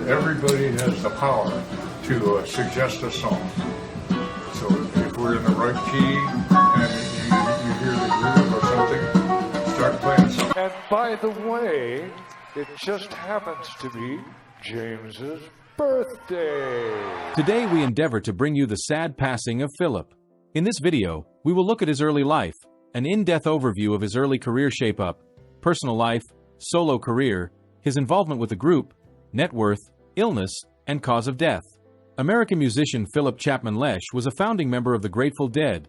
everybody has the power to suggest a song. So if we're in the right key and you hear the groove or something, start playing something. And by the way, it just happens to be James's birthday. Today we endeavor to bring you the sad passing of Philip. In this video, we will look at his early life, an in-depth overview of his early career shape-up, personal life, solo career, his involvement with the group, net worth, illness, and cause of death. American musician Philip Chapman Lesh was a founding member of the Grateful Dead,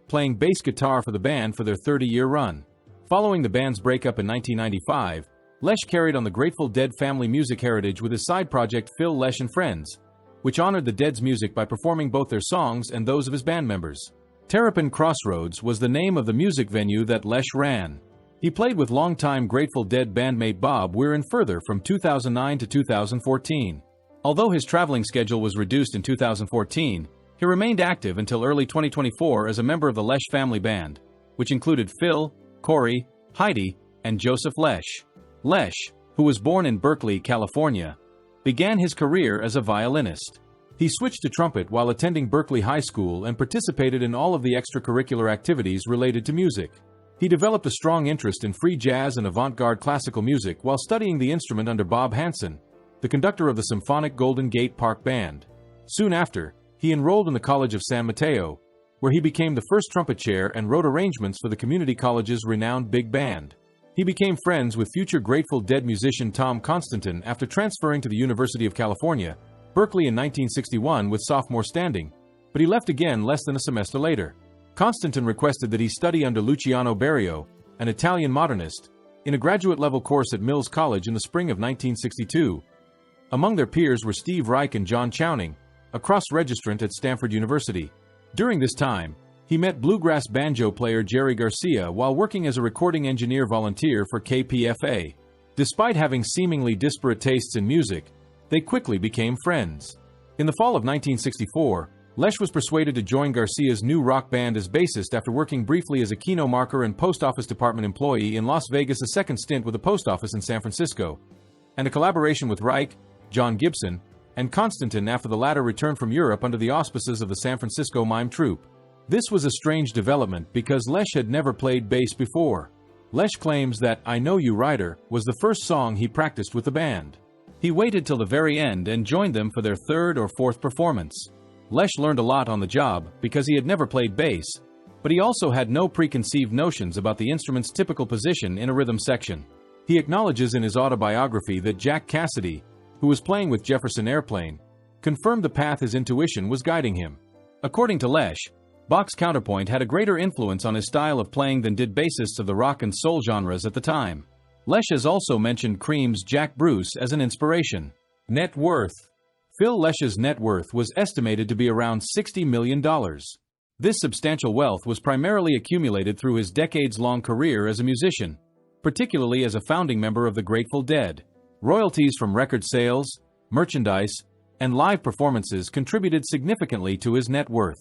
playing bass guitar for the band for their 30-year run. Following the band's breakup in 1995, Lesh carried on the Grateful Dead family music heritage with his side project Phil Lesh and Friends, which honored the Dead's music by performing both their songs and those of his band members. Terrapin Crossroads was the name of the music venue that Lesh ran. He played with longtime Grateful Dead bandmate Bob Weir further from 2009 to 2014. Although his traveling schedule was reduced in 2014, he remained active until early 2024 as a member of the Lesh family band, which included Phil, Corey, Heidi, and Joseph Lesh. Lesh, who was born in Berkeley, California, began his career as a violinist. He switched to trumpet while attending Berkeley High School and participated in all of the extracurricular activities related to music. He developed a strong interest in free jazz and avant-garde classical music while studying the instrument under Bob Hansen, the conductor of the symphonic Golden Gate Park Band. Soon after, he enrolled in the College of San Mateo, where he became the first trumpet chair and wrote arrangements for the community college's renowned big band. He became friends with future Grateful Dead musician Tom Constantin after transferring to the University of California, Berkeley in 1961 with sophomore standing, but he left again less than a semester later. Constantin requested that he study under Luciano Berio, an Italian modernist, in a graduate-level course at Mills College in the spring of 1962. Among their peers were Steve Reich and John Chowning, a cross-registrant at Stanford University. During this time, he met bluegrass banjo player Jerry Garcia while working as a recording engineer volunteer for KPFA. Despite having seemingly disparate tastes in music, they quickly became friends. In the fall of 1964, Lesh was persuaded to join Garcia's new rock band as bassist after working briefly as a keno marker and post office department employee in Las Vegas, a second stint with a post office in San Francisco, and a collaboration with Reich, John Gibson, and Constantin after the latter returned from Europe under the auspices of the San Francisco Mime Troupe. This was a strange development because Lesh had never played bass before. Lesh claims that I Know You Rider was the first song he practiced with the band. He waited till the very end and joined them for their third or fourth performance. Lesh learned a lot on the job because he had never played bass, but he also had no preconceived notions about the instrument's typical position in a rhythm section. He acknowledges in his autobiography that Jack Cassidy, who was playing with Jefferson Airplane, confirmed the path his intuition was guiding him. According to Lesh, Bach's counterpoint had a greater influence on his style of playing than did bassists of the rock and soul genres at the time. Lesh has also mentioned Cream's Jack Bruce as an inspiration. Net worth. Phil Lesh's net worth was estimated to be around $60 million. This substantial wealth was primarily accumulated through his decades-long career as a musician, particularly as a founding member of the Grateful Dead. Royalties from record sales, merchandise, and live performances contributed significantly to his net worth.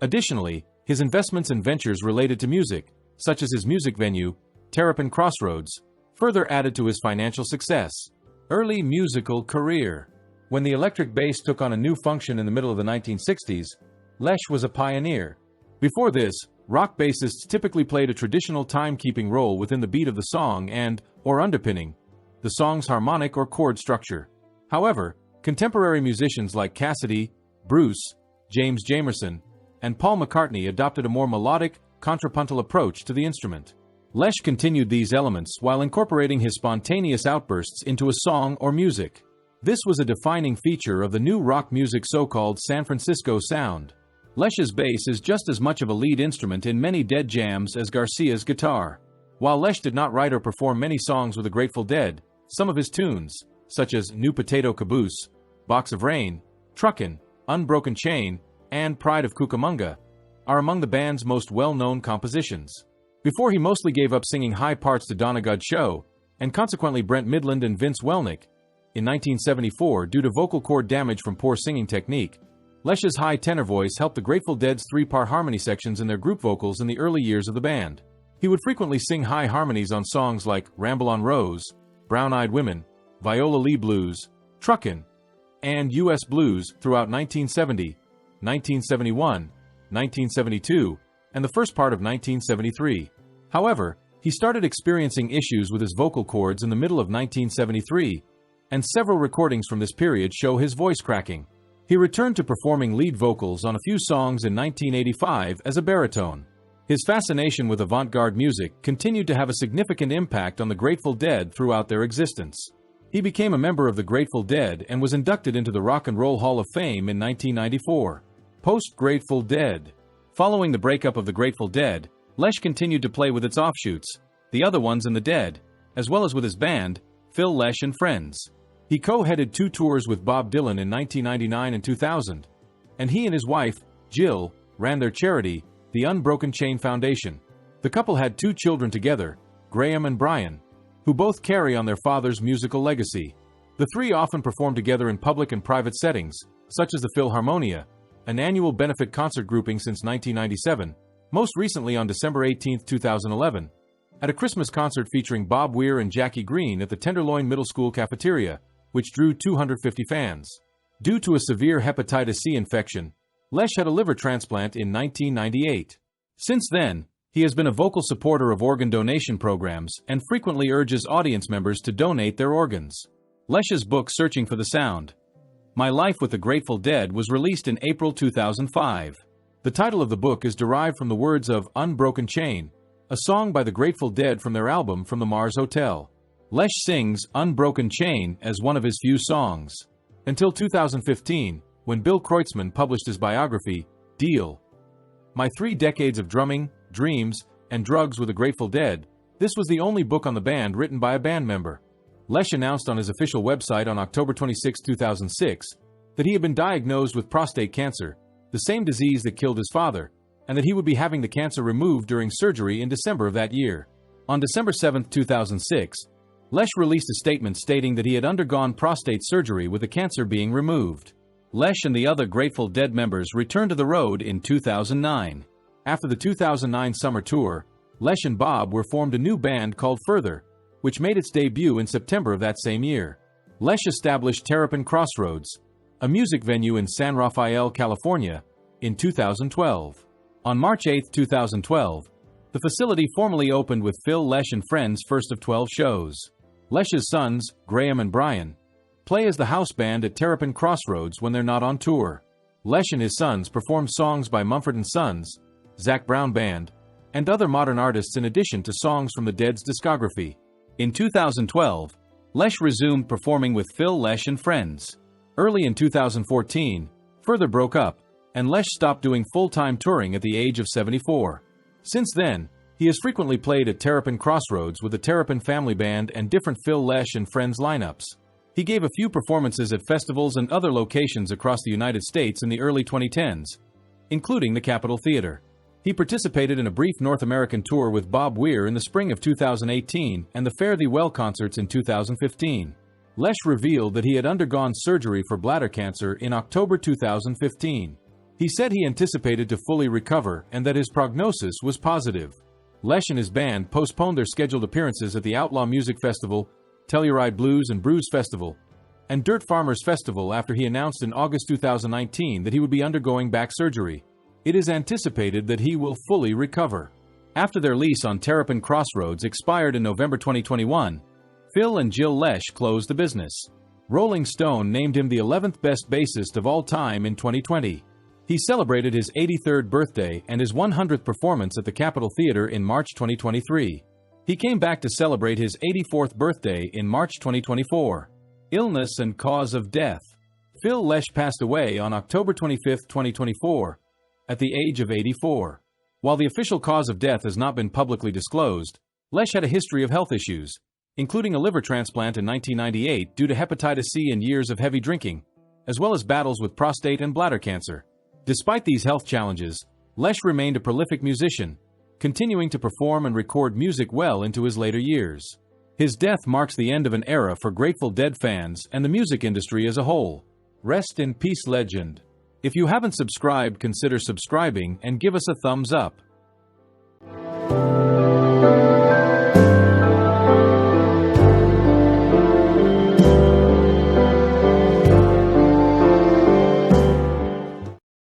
Additionally, his investments and ventures related to music, such as his music venue, Terrapin Crossroads, further added to his financial success. Early musical career. When the electric bass took on a new function in the middle of the 1960s, Lesh was a pioneer. Before this, rock bassists typically played a traditional time-keeping role within the beat of the song or underpinning the song's harmonic or chord structure. However, contemporary musicians like Cassidy, Bruce, James Jamerson, and Paul McCartney adopted a more melodic, contrapuntal approach to the instrument. Lesh continued these elements while incorporating his spontaneous outbursts into a song or music. This was a defining feature of the new rock music so-called San Francisco sound. Lesh's bass is just as much of a lead instrument in many Dead jams as Garcia's guitar. While Lesh did not write or perform many songs with the Grateful Dead, some of his tunes, such as New Potato Caboose, Box of Rain, Truckin, Unbroken Chain, and Pride of Cucamonga, are among the band's most well-known compositions. Before he mostly gave up singing high parts to Donagad Show, and consequently Brent Midland and Vince Welnick, in 1974 due to vocal cord damage from poor singing technique, Lesh's high tenor voice helped the Grateful Dead's three-part harmony sections in their group vocals in the early years of the band. He would frequently sing high harmonies on songs like Ramble on Rose, Brown-Eyed Women, Viola Lee Blues, Truckin', and U.S. blues throughout 1970, 1971, 1972, and the first part of 1973. However, he started experiencing issues with his vocal cords in the middle of 1973, and several recordings from this period show his voice cracking. He returned to performing lead vocals on a few songs in 1985 as a baritone. His fascination with avant-garde music continued to have a significant impact on the Grateful Dead throughout their existence. He became a member of the Grateful Dead and was inducted into the Rock and Roll Hall of Fame in 1994. Post-Grateful Dead. Following the breakup of the Grateful Dead, Lesh continued to play with its offshoots, the other ones in the Dead, as well as with his band, Phil Lesh and Friends. He co-headed 2 tours with Bob Dylan in 1999 and 2000, and he and his wife, Jill, ran their charity, the Unbroken Chain Foundation. The couple had 2 children together, Graham and Brian, who both carry on their father's musical legacy. The 3 often perform together in public and private settings, such as the Philharmonia, an annual benefit concert grouping since 1997, most recently on December 18, 2011, at a Christmas concert featuring Bob Weir and Jackie Green at the Tenderloin Middle School cafeteria, which drew 250 fans. Due to a severe hepatitis C infection, Lesh had a liver transplant in 1998. Since then, he has been a vocal supporter of organ donation programs and frequently urges audience members to donate their organs. Lesh's book Searching for the Sound, My Life with the Grateful Dead, was released in April 2005. The title of the book is derived from the words of Unbroken Chain, a song by the Grateful Dead from their album From the Mars Hotel. Lesh sings Unbroken Chain as one of his few songs, until 2015, when Bill Kreutzmann published his biography, Deal. My 3 Decades of Drumming, Dreams, and Drugs with the Grateful Dead. This was the only book on the band written by a band member. Lesh announced on his official website on October 26, 2006, that he had been diagnosed with prostate cancer, the same disease that killed his father, and that he would be having the cancer removed during surgery in December of that year. On December 7, 2006, Lesh released a statement stating that he had undergone prostate surgery with the cancer being removed. Lesh and the other Grateful Dead members returned to the road in 2009. After the 2009 summer tour, Lesh and Bob were formed a new band called Further, which made its debut in September of that same year. Lesh established Terrapin Crossroads, a music venue in San Rafael, California, in 2012. On March 8, 2012, the facility formally opened with Phil Lesh and Friends' first of 12 shows. Lesh's sons, Graham and Brian, play as the house band at Terrapin Crossroads when they're not on tour. Lesh and his sons perform songs by Mumford & Sons, Zac Brown Band, and other modern artists in addition to songs from the Dead's discography. In 2012, Lesh resumed performing with Phil Lesh and Friends. Early in 2014, Further broke up, and Lesh stopped doing full-time touring at the age of 74. Since then, he has frequently played at Terrapin Crossroads with the Terrapin Family Band and different Phil Lesh and Friends lineups. He gave a few performances at festivals and other locations across the United States in the early 2010s, including the Capitol Theater. He participated in a brief North American tour with Bob Weir in the spring of 2018 and the Fare Thee Well concerts in 2015. Lesh revealed that he had undergone surgery for bladder cancer in October 2015. He said he anticipated to fully recover and that his prognosis was positive. Lesh and his band postponed their scheduled appearances at the Outlaw Music Festival, Telluride Blues and Brews Festival, and Dirt Farmers Festival after he announced in August 2019 that he would be undergoing back surgery. It is anticipated that he will fully recover. After their lease on Terrapin Crossroads expired in November 2021, Phil and Jill Lesh closed the business. Rolling Stone named him the 11th best bassist of all time in 2020. He celebrated his 83rd birthday and his 100th performance at the Capitol Theater in March 2023. He came back to celebrate his 84th birthday in March 2024. Illness and cause of death. Phil Lesh passed away on October 25, 2024, at the age of 84. While the official cause of death has not been publicly disclosed, Lesh had a history of health issues, including a liver transplant in 1998 due to hepatitis C and years of heavy drinking, as well as battles with prostate and bladder cancer. Despite these health challenges, Lesh remained a prolific musician, continuing to perform and record music well into his later years. His death marks the end of an era for Grateful Dead fans and the music industry as a whole. Rest in peace, legend. If you haven't subscribed, consider subscribing and give us a thumbs up.